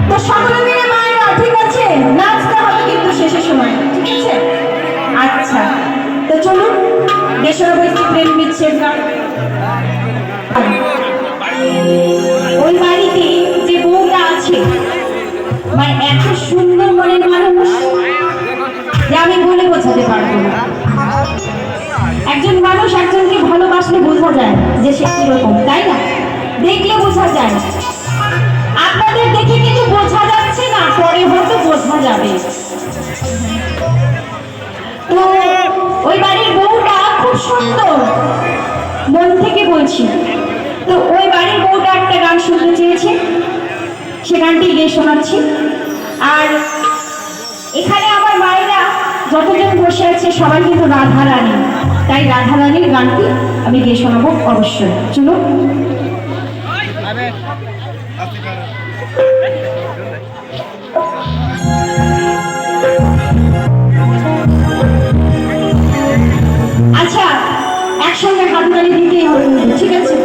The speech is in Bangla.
তো সকলে মিলে মায়েরা ঠিক আছে, নাচতে হবে কিন্তু শেষের সময়, ঠিক আছে? আচ্ছা, তো চলুন দেশাবৈশ্রী প্রেম বিচ্ছেদ গান। ওই বাড়িতে যে বউটা আছে, মানে এত সুন্দর মনের মানুষ যে আমি বলে বোঝাতে পারবো না। একজন মানুষ একজনকে ভালোবাসলে বোঝা যায় যে সে কিরকম, তাই না? দেখলে বোঝা যায়। আপনাদের দেখে কিন্তু বোঝা যাচ্ছে না, পরে হয়তো বোঝা যাবে। তো ওই বাড়ির বউটা খুব সুন্দর, মন থেকে বলছি। তো ওই বাড়ির বউটা একটা গান শুনতে চেয়েছে, সে গানটি গিয়ে শোনাচ্ছি। আর এখানে আমার মায়েরা যতজন বসে আছে সবাই কিন্তু রাধা রানী, তাই রাধা রানীর গানটি আমি গিয়ে শোনাবো অবশ্যই। চলুন। আচ্ছা, একসঙ্গে হাততালি দিতেই হবে, ঠিক আছে?